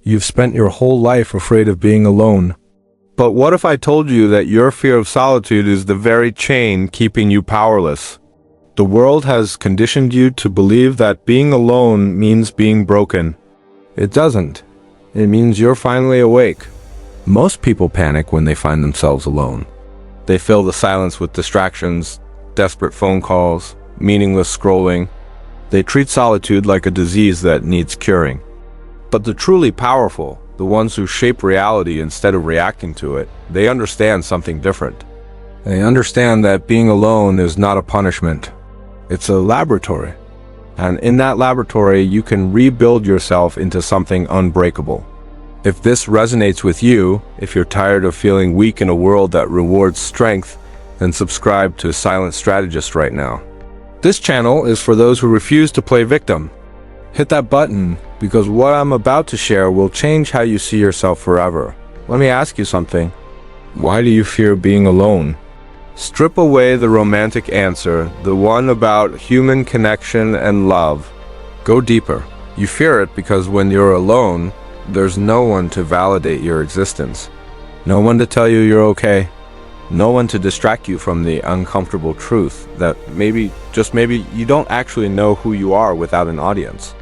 You've spent your whole life afraid of being alone. But what if I told you that your fear of solitude is the very chain keeping you powerless? The world has conditioned you to believe that being alone means being broken. It doesn't. It means you're finally awake. Most people panic when they find themselves alone. They fill the silence with distractions, desperate phone calls, meaningless scrolling. They treat solitude like a disease that needs curing. But the truly powerful, the ones who shape reality instead of reacting to it, they understand something different. They understand that being alone is not a punishment. It's a laboratory. And in that laboratory, you can rebuild yourself into something unbreakable. If this resonates with you, if you're tired of feeling weak in a world that rewards strength, then subscribe to Silent Strategist right now. This channel is for those who refuse to play victim. Hit that button, because what I'm about to share will change how you see yourself forever. Let me ask you something. Why do you fear being alone? Strip away the romantic answer, the one about human connection and love. Go deeper. You fear it because when you're alone, there's no one to validate your existence. No one to tell you you're okay. No one to distract you from the uncomfortable truth that maybe, just maybe, you don't actually know who you are without an audience.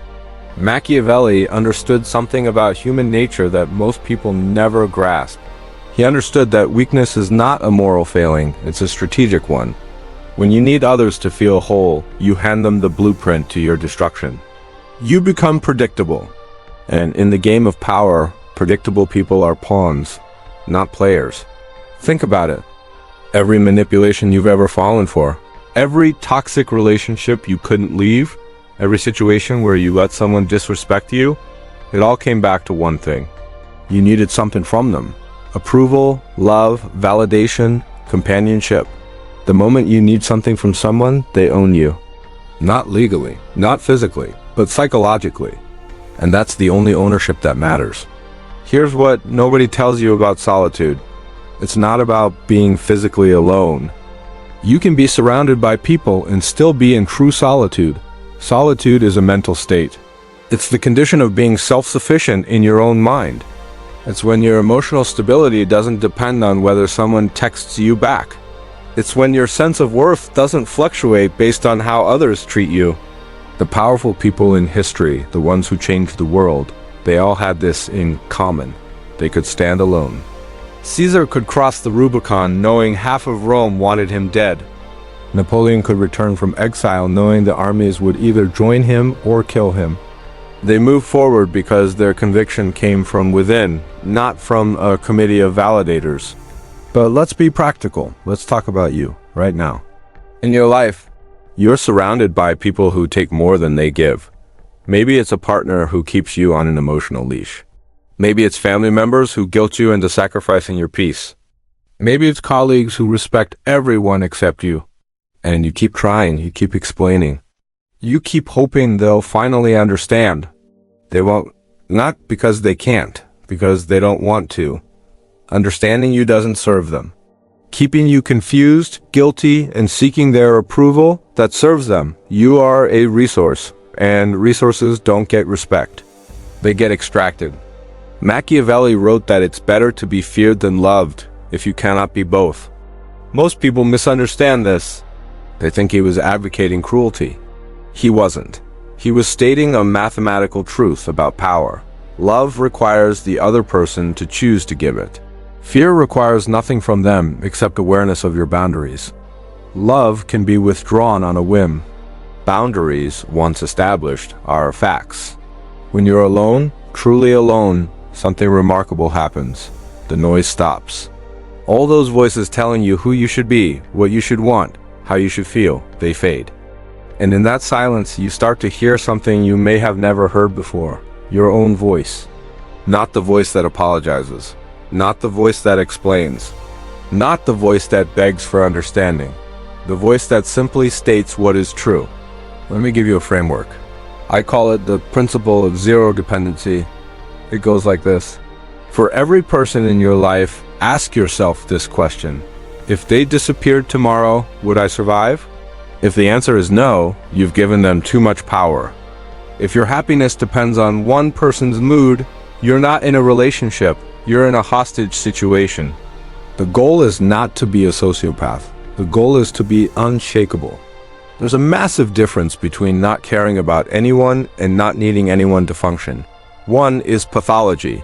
Machiavelli understood something about human nature that most people never grasp. He understood that weakness is not a moral failing, it's a strategic one. When you need others to feel whole, you hand them the blueprint to your destruction. You become predictable. And in the game of power, predictable people are pawns, not players. Think about it. Every manipulation you've ever fallen for, every toxic relationship you couldn't leave, every situation where you let someone disrespect you, it all came back to one thing. You needed something from them. Approval, love, validation, companionship. The moment you need something from someone, they own you. Not legally, not physically, but psychologically. And that's the only ownership that matters. Here's what nobody tells you about solitude. It's not about being physically alone. You can be surrounded by people and still be in true solitude. Solitude is a mental state. It's the condition of being self-sufficient in your own mind. It's when your emotional stability doesn't depend on whether someone texts you back. It's when your sense of worth doesn't fluctuate based on how others treat you. The powerful people in history, the ones who changed the world, they all had this in common. They could stand alone. Caesar could cross the Rubicon knowing half of Rome wanted him dead. Napoleon could return from exile knowing the armies would either join him or kill him. They moved forward because their conviction came from within, not from a committee of validators. But let's be practical. Let's talk about you right now. In your life, you're surrounded by people who take more than they give. Maybe it's a partner who keeps you on an emotional leash. Maybe it's family members who guilt you into sacrificing your peace. Maybe it's colleagues who respect everyone except you. And you keep trying, you keep explaining. You keep hoping they'll finally understand. They won't, not because they can't, because they don't want to. Understanding you doesn't serve them. Keeping you confused, guilty, and seeking their approval, that serves them. You are a resource, and resources don't get respect. They get extracted. Machiavelli wrote that it's better to be feared than loved if you cannot be both. Most people misunderstand this. They think he was advocating cruelty. He wasn't. He was stating a mathematical truth about power. Love requires the other person to choose to give it. Fear requires nothing from them except awareness of your boundaries. Love can be withdrawn on a whim. Boundaries, once established, are facts. When you're alone, truly alone, something remarkable happens. The noise stops. All those voices telling you who you should be, what you should want, how you should feel, they fade. And in that silence, you start to hear something you may have never heard before. Your own voice. Not the voice that apologizes. Not the voice that explains. Not the voice that begs for understanding. The voice that simply states what is true. Let me give you a framework. I call it the principle of zero dependency. It goes like this. For every person in your life, ask yourself this question. If they disappeared tomorrow, would I survive? If the answer is no, you've given them too much power. If your happiness depends on one person's mood, You're not in a relationship, you're in a hostage situation. The goal is not to be a sociopath. The goal is to be unshakable. There's a massive difference between not caring about anyone and not needing anyone to function. One is pathology.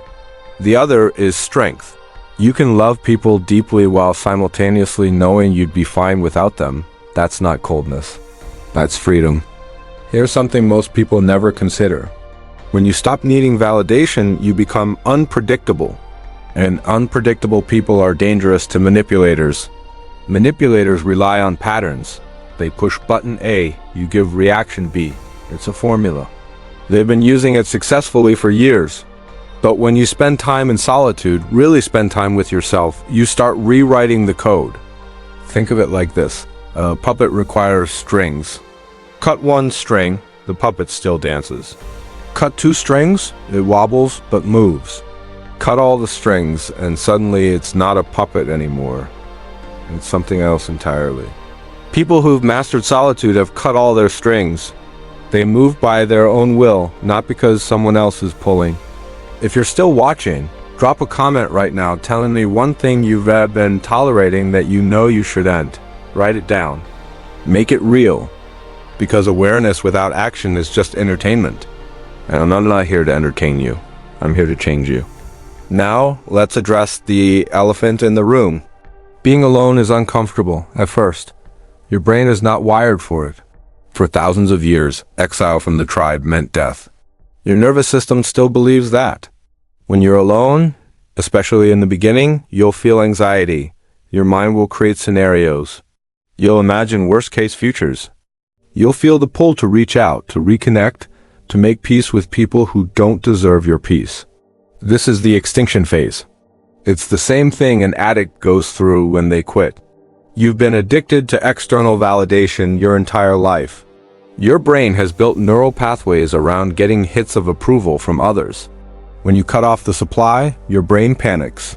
The other is strength. You can love people deeply while simultaneously knowing you'd be fine without them. That's not coldness. That's freedom. Here's something most people never consider. When you stop needing validation, you become unpredictable. And unpredictable people are dangerous to manipulators. Manipulators rely on patterns. They push button A, you give reaction B. It's a formula. They've been using it successfully for years. But when you spend time in solitude, really spend time with yourself, you start rewriting the code. Think of it like this. A puppet requires strings. Cut one string, the puppet still dances. Cut two strings, it wobbles but moves. Cut all the strings and suddenly it's not a puppet anymore. It's something else entirely. People who've mastered solitude have cut all their strings. They move by their own will, not because someone else is pulling. If you're still watching, drop a comment right now telling me one thing you've been tolerating that you know you should end. Write it down. Make it real. Because awareness without action is just entertainment. And I'm not here to entertain you. I'm here to change you. Now, let's address the elephant in the room. Being alone is uncomfortable at first. Your brain is not wired for it. For thousands of years, exile from the tribe meant death. Your nervous system still believes that. When you're alone, especially in the beginning, you'll feel anxiety. Your mind will create scenarios. You'll imagine worst-case futures. You'll feel the pull to reach out, to reconnect, to make peace with people who don't deserve your peace. This is the extinction phase. It's the same thing an addict goes through when they quit. You've been addicted to external validation your entire life. Your brain has built neural pathways around getting hits of approval from others. When you cut off the supply, your brain panics.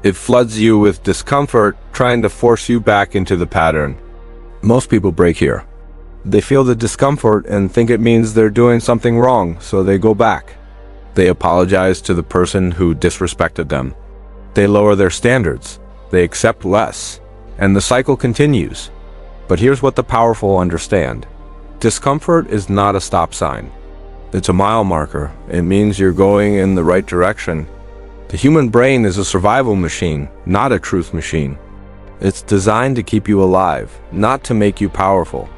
It floods you with discomfort, trying to force you back into the pattern. Most people break here. They feel the discomfort and think it means they're doing something wrong, so they go back. They apologize to the person who disrespected them. They lower their standards. They accept less. And the cycle continues. But here's what the powerful understand. Discomfort is not a stop sign. It's a mile marker. It means you're going in the right direction. The human brain is a survival machine, not a truth machine. It's designed to keep you alive, not to make you powerful.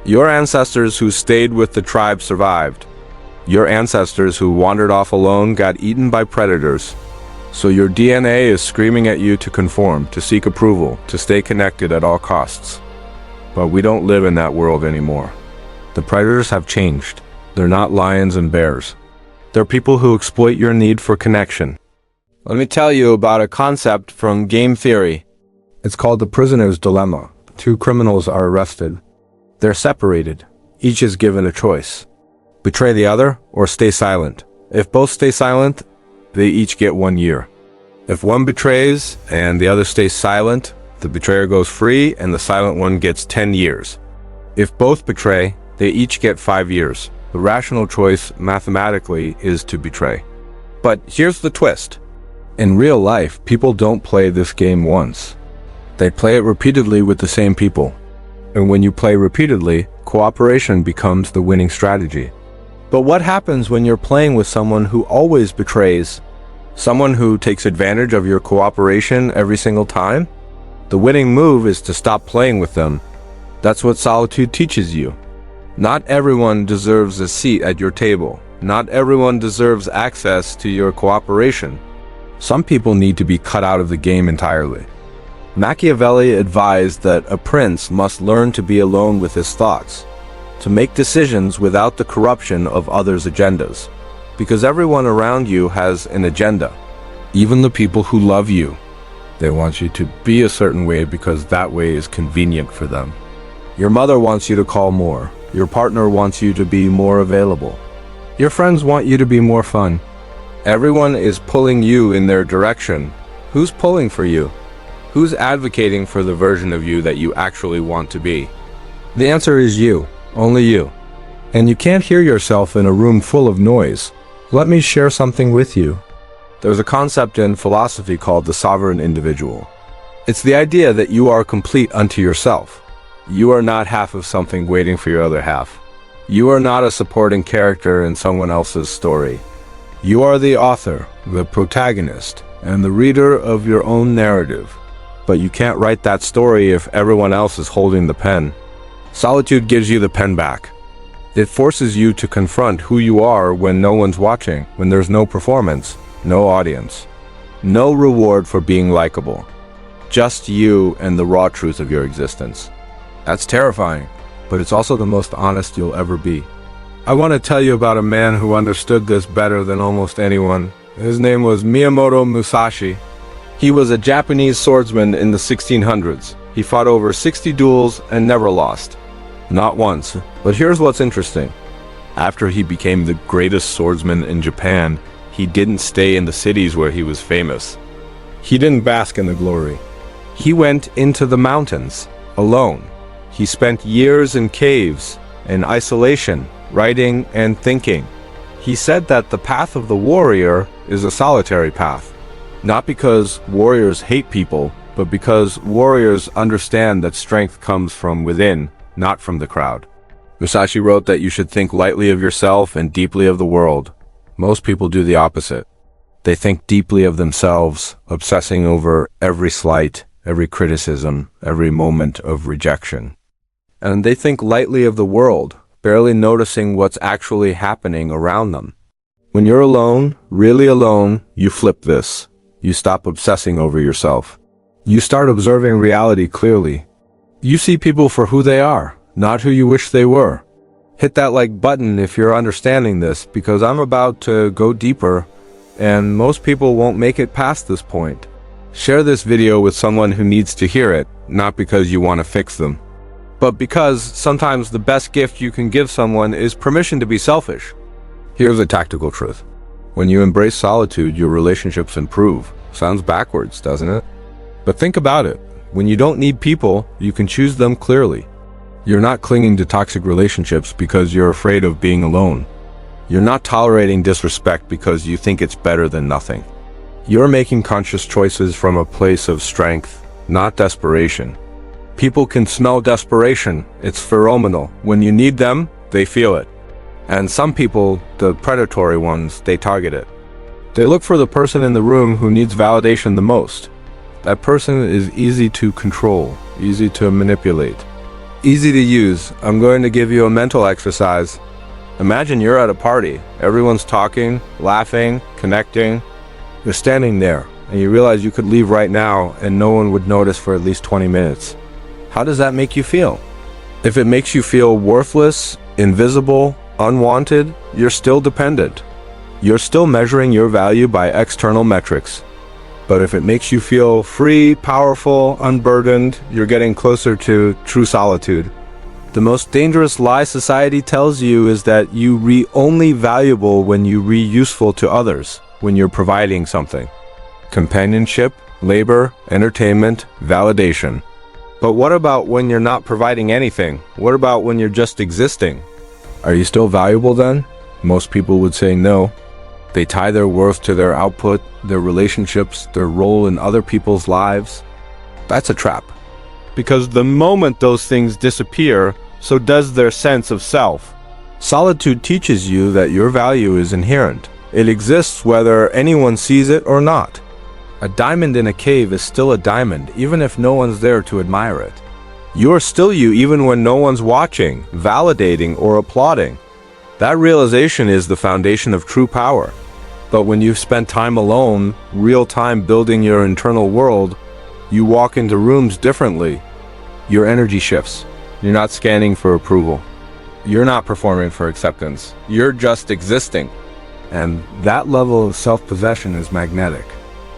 Your ancestors who stayed with the tribe survived. Your ancestors who wandered off alone got eaten by predators. So your DNA is screaming at you to conform, to seek approval, to stay connected at all costs. But we don't live in that world anymore. The predators have changed. They're not lions and bears. They're people who exploit your need for connection. Let me tell you about a concept from game theory. It's called the prisoner's dilemma. Two criminals are arrested. They're separated. Each is given a choice. Betray the other or stay silent. If both stay silent, they each get 1 year. If one betrays and the other stays silent, the betrayer goes free and the silent one gets 10 years. If both betray, they each get 5 years. The rational choice, mathematically, is to betray. But here's the twist. In real life, people don't play this game once. They play it repeatedly with the same people. And when you play repeatedly, cooperation becomes the winning strategy. But what happens when you're playing with someone who always betrays? Someone who takes advantage of your cooperation every single time? The winning move is to stop playing with them. That's what solitude teaches you. Not everyone deserves a seat at your table. Not everyone deserves access to your cooperation. Some people need to be cut out of the game entirely. Machiavelli advised that a prince must learn to be alone with his thoughts, to make decisions without the corruption of others' agendas. Because everyone around you has an agenda. Even the people who love you. They want you to be a certain way because that way is convenient for them. Your mother wants you to call more. Your partner wants you to be more available. Your friends want you to be more fun. Everyone is pulling you in their direction. Who's pulling for you? Who's advocating for the version of you that you actually want to be? The answer is you. Only you. And you can't hear yourself in a room full of noise. Let me share something with you. There's a concept in philosophy called the sovereign individual. It's the idea that you are complete unto yourself. You are not half of something waiting for your other half. You are not a supporting character in someone else's story. You are the author, the protagonist, and the reader of your own narrative. But you can't write that story if everyone else is holding the pen. Solitude gives you the pen back. It forces you to confront who you are when no one's watching, when there's no performance, no audience, no reward for being likable. Just you and the raw truth of your existence. That's terrifying, but it's also the most honest you'll ever be. I want to tell you about a man who understood this better than almost anyone. His name was Miyamoto Musashi. He was a Japanese swordsman in the 1600s. He fought over 60 duels and never lost. Not once. But here's what's interesting. After he became the greatest swordsman in Japan, he didn't stay in the cities where he was famous. He didn't bask in the glory. He went into the mountains, alone. He spent years in caves, in isolation, writing and thinking. He said that the path of the warrior is a solitary path. Not because warriors hate people, but because warriors understand that strength comes from within, not from the crowd. Musashi wrote that you should think lightly of yourself and deeply of the world. Most people do the opposite. They think deeply of themselves, obsessing over every slight, every criticism, every moment of rejection. And they think lightly of the world, barely noticing what's actually happening around them. When you're alone, really alone, you flip this. You stop obsessing over yourself. You start observing reality clearly. You see people for who they are, not who you wish they were. Hit that like button if you're understanding this, because I'm about to go deeper, and most people won't make it past this point. Share this video with someone who needs to hear it, not because you want to fix them, but because sometimes the best gift you can give someone is permission to be selfish. Here's a tactical truth. When you embrace solitude, your relationships improve. Sounds backwards, doesn't it? But think about it. When you don't need people, you can choose them clearly. You're not clinging to toxic relationships because you're afraid of being alone. You're not tolerating disrespect because you think it's better than nothing. You're making conscious choices from a place of strength, not desperation. People can smell desperation. It's pheromonal. When you need them, they feel it. And some people, the predatory ones, they target it. They look for the person in the room who needs validation the most. That person is easy to control, easy to manipulate, easy to use. I'm going to give you a mental exercise. Imagine you're at a party. Everyone's talking, laughing, connecting. You're standing there, and you realize you could leave right now and no one would notice for at least 20 minutes. How does that make you feel? If it makes you feel worthless, invisible, unwanted, you're still dependent. You're still measuring your value by external metrics. But if it makes you feel free, powerful, unburdened, you're getting closer to true solitude. The most dangerous lie society tells you is that you only valuable when you useful to others, when you're providing something. Companionship, labor, entertainment, validation. But what about when you're not providing anything? What about when you're just existing? Are you still valuable then? Most people would say no. They tie their worth to their output, their relationships, their role in other people's lives. That's a trap. Because the moment those things disappear, so does their sense of self. Solitude teaches you that your value is inherent. It exists whether anyone sees it or not. A diamond in a cave is still a diamond, even if no one's there to admire it. You are still you even when no one's watching, validating, or applauding. That realization is the foundation of true power. But when you've spent time alone, real time building your internal world, you walk into rooms differently. Your energy shifts. You're not scanning for approval. You're not performing for acceptance. You're just existing. And that level of self-possession is magnetic.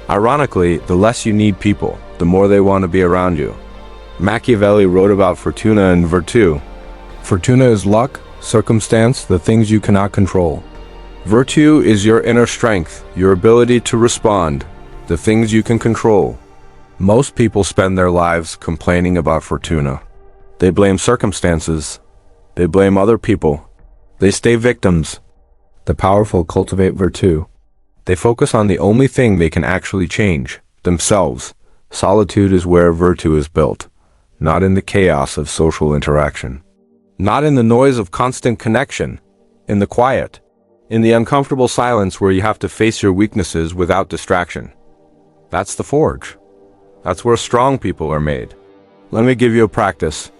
Ironically, the less you need people, the more they want to be around you. Machiavelli wrote about fortuna and virtù. Fortuna is luck, circumstance, the things you cannot control. Virtue is your inner strength, your ability to respond, the things you can control. Most people spend their lives complaining about fortuna. They blame circumstances. They blame other people. They stay victims. The powerful cultivate virtue. They focus on the only thing they can actually change, themselves. Solitude is where virtue is built, not in the chaos of social interaction. Not in the noise of constant connection, in the quiet, in the uncomfortable silence where you have to face your weaknesses without distraction. That's the forge. That's where strong people are made. Let me give you a practice.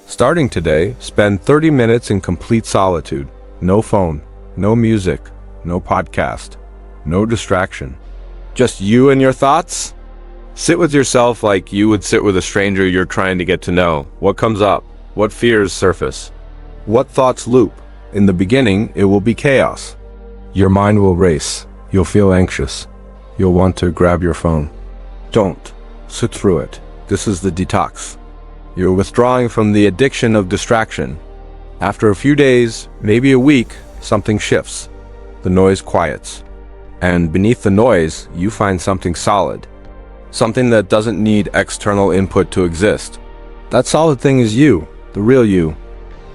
Starting today, spend 30 minutes in complete solitude. No phone, no music, no podcast, no distraction. Just you and your thoughts. Sit with yourself like you would sit with a stranger you're trying to get to know. What comes up? What fears surface? What thoughts loop? In the beginning, it will be chaos. Your mind will race. You'll feel anxious. You'll want to grab your phone. Don't. Sit through it. This is the detox. You're withdrawing from the addiction of distraction. After a few days, maybe a week, something shifts. The noise quiets. And beneath the noise, you find something solid. Something that doesn't need external input to exist. That solid thing is you, the real you.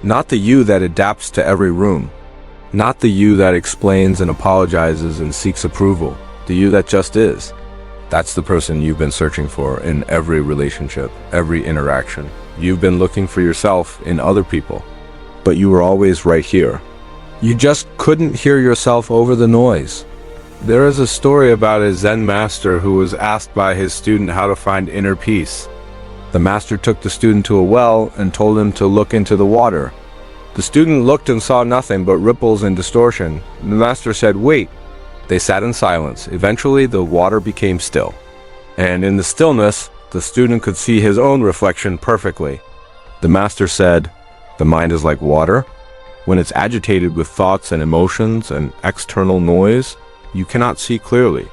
Not the you that adapts to every room. Not the you that explains and apologizes and seeks approval. The you that just is. That's the person you've been searching for in every relationship, every interaction. You've been looking for yourself in other people. But you were always right here. You just couldn't hear yourself over the noise. There is a story about a Zen master who was asked by his student how to find inner peace. The master took the student to a well and told him to look into the water. The student looked and saw nothing but ripples and distortion. The master said, "Wait." They sat in silence. Eventually, the water became still. And in the stillness, the student could see his own reflection perfectly. The master said, "The mind is like water. When it's agitated with thoughts and emotions and external noise, you cannot see clearly.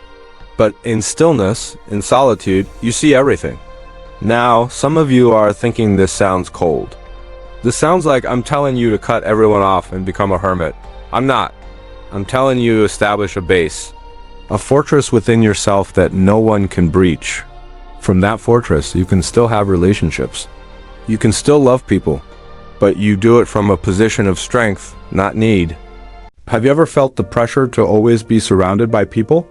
But in stillness, in solitude, you see everything." Now, some of you are thinking this sounds cold. This sounds like I'm telling you to cut everyone off and become a hermit. I'm not. I'm telling you to establish a base, a fortress within yourself that no one can breach. From that fortress, you can still have relationships. You can still love people, but you do it from a position of strength, not need. Have you ever felt the pressure to always be surrounded by people?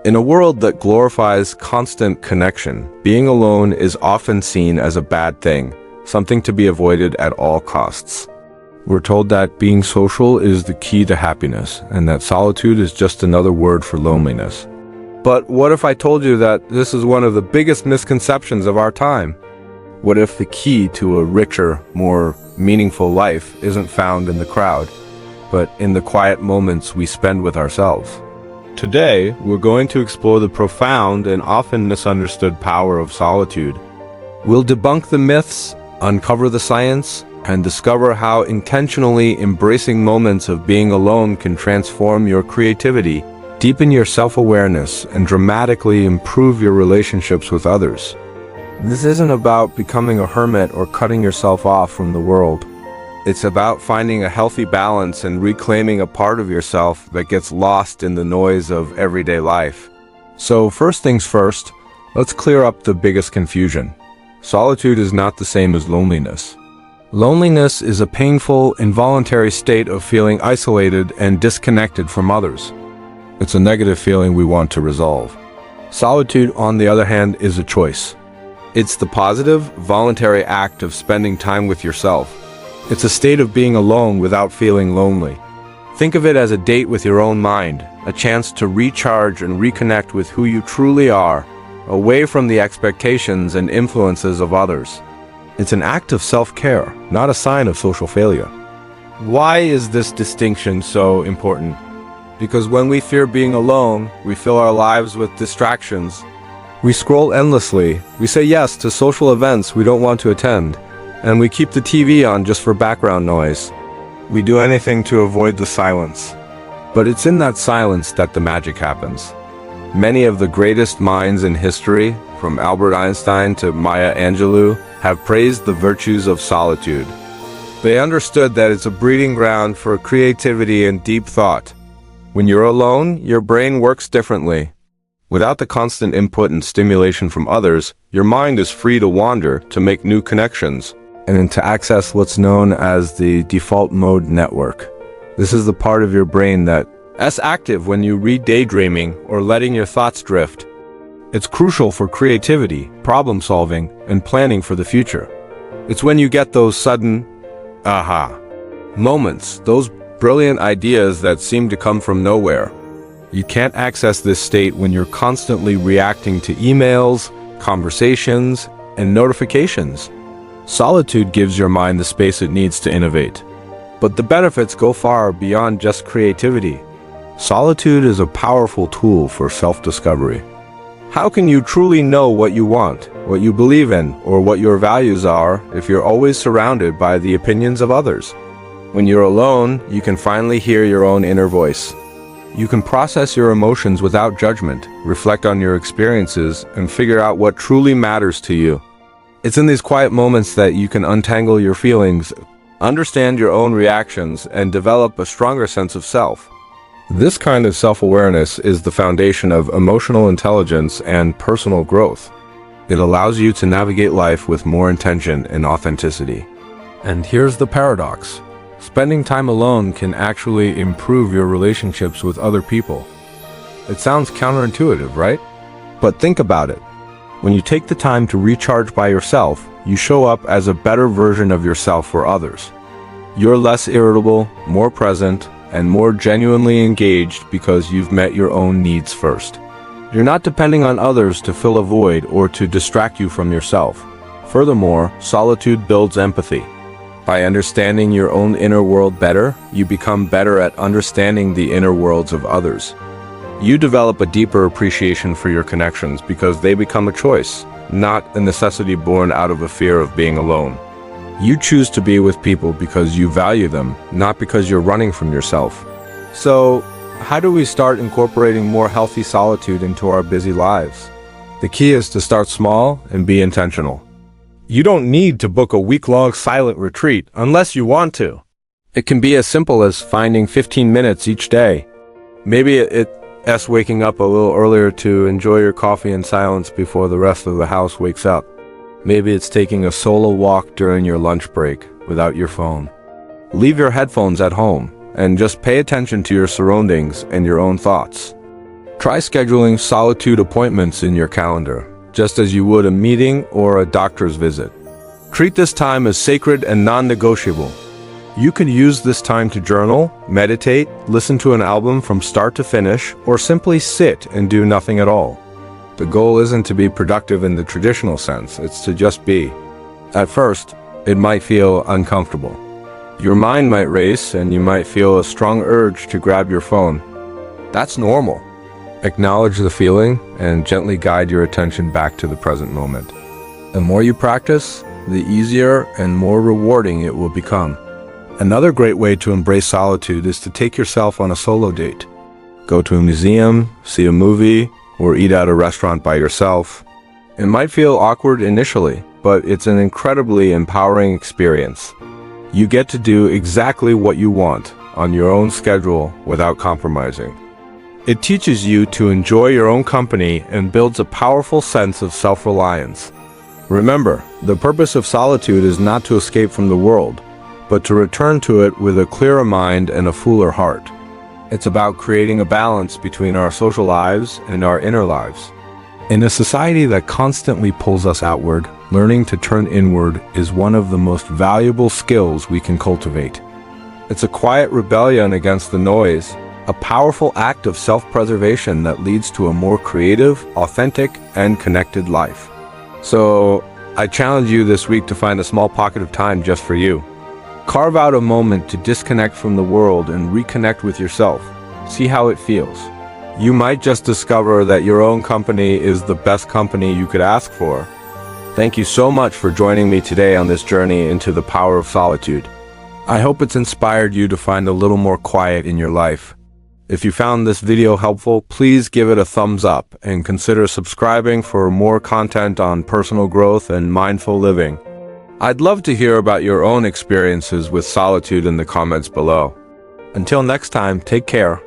In a world that glorifies constant connection, being alone is often seen as a bad thing, something to be avoided at all costs. We're told that being social is the key to happiness, and that solitude is just another word for loneliness. But what if I told you that this is one of the biggest misconceptions of our time? What if the key to a richer, more meaningful life isn't found in the crowd, but in the quiet moments we spend with ourselves? Today, we're going to explore the profound and often misunderstood power of solitude. We'll debunk the myths, uncover the science, and discover how intentionally embracing moments of being alone can transform your creativity, deepen your self-awareness, and dramatically improve your relationships with others. This isn't about becoming a hermit or cutting yourself off from the world. It's about finding a healthy balance and reclaiming a part of yourself that gets lost in the noise of everyday life. So first things first, let's clear up the biggest confusion. Solitude is not the same as loneliness. Loneliness is a painful, involuntary state of feeling isolated and disconnected from others. It's a negative feeling we want to resolve. Solitude, on the other hand, is a choice. It's the positive, voluntary act of spending time with yourself. It's a state of being alone without feeling lonely. Think of it as a date with your own mind, a chance to recharge and reconnect with who you truly are, away from the expectations and influences of others. It's an act of self-care, not a sign of social failure. Why is this distinction so important? Because when we fear being alone, we fill our lives with distractions. We scroll endlessly, we say yes to social events we don't want to attend, and we keep the TV on just for background noise. We do anything to avoid the silence. But it's in that silence that the magic happens. Many of the greatest minds in history, from Albert Einstein to Maya Angelou, have praised the virtues of solitude. They understood that it's a breeding ground for creativity and deep thought. When you're alone, your brain works differently. Without the constant input and stimulation from others, your mind is free to wander, to make new connections, and to access what's known as the default mode network. This is the part of your brain that as active when you read daydreaming or letting your thoughts drift. It's crucial for creativity, problem solving, and planning for the future. It's when you get those sudden, aha moments, those brilliant ideas that seem to come from nowhere. You can't access this state when you're constantly reacting to emails, conversations, and notifications. Solitude gives your mind the space it needs to innovate. But the benefits go far beyond just creativity. Solitude is a powerful tool for self-discovery. How can you truly know what you want, what you believe in, or what your values are if you're always surrounded by the opinions of others? When you're alone, you can finally hear your own inner voice. You can process your emotions without judgment, reflect on your experiences, and figure out what truly matters to you. It's in these quiet moments that you can untangle your feelings, understand your own reactions, and develop a stronger sense of self. This kind of self-awareness is the foundation of emotional intelligence and personal growth. It allows you to navigate life with more intention and authenticity. And here's the paradox. Spending time alone can actually improve your relationships with other people. It sounds counterintuitive, right? But think about it. When you take the time to recharge by yourself, you show up as a better version of yourself for others. You're less irritable, more present, and more genuinely engaged because you've met your own needs first. You're not depending on others to fill a void or to distract you from yourself. Furthermore, solitude builds empathy. By understanding your own inner world better, you become better at understanding the inner worlds of others. You develop a deeper appreciation for your connections because they become a choice, not a necessity born out of a fear of being alone. You choose to be with people because you value them, not because you're running from yourself. So, how do we start incorporating more healthy solitude into our busy lives? The key is to start small and be intentional. You don't need to book a week-long silent retreat unless you want to. It can be as simple as finding 15 minutes each day. Maybe it's waking up a little earlier to enjoy your coffee in silence before the rest of the house wakes up. Maybe it's taking a solo walk during your lunch break without your phone. Leave your headphones at home and just pay attention to your surroundings and your own thoughts. Try scheduling solitude appointments in your calendar, just as you would a meeting or a doctor's visit. Treat this time as sacred and non-negotiable. You can use this time to journal, meditate, listen to an album from start to finish, or simply sit and do nothing at all. The goal isn't to be productive in the traditional sense, it's to just be. At first, it might feel uncomfortable. Your mind might race and you might feel a strong urge to grab your phone. That's normal. Acknowledge the feeling and gently guide your attention back to the present moment. The more you practice, the easier and more rewarding it will become. Another great way to embrace solitude is to take yourself on a solo date. Go to a museum, see a movie, or eat at a restaurant by yourself. It might feel awkward initially, but it's an incredibly empowering experience. You get to do exactly what you want on your own schedule without compromising. It teaches you to enjoy your own company and builds a powerful sense of self-reliance. Remember, the purpose of solitude is not to escape from the world, but to return to it with a clearer mind and a fuller heart. It's about creating a balance between our social lives and our inner lives. In a society that constantly pulls us outward, learning to turn inward is one of the most valuable skills we can cultivate. It's a quiet rebellion against the noise, a powerful act of self-preservation that leads to a more creative, authentic, and connected life. So, I challenge you this week to find a small pocket of time just for you. Carve out a moment to disconnect from the world and reconnect with yourself. See how it feels. You might just discover that your own company is the best company you could ask for. Thank you so much for joining me today on this journey into the power of solitude. I hope it's inspired you to find a little more quiet in your life. If you found this video helpful, please give it a thumbs up and consider subscribing for more content on personal growth and mindful living. I'd love to hear about your own experiences with solitude in the comments below. Until next time, take care.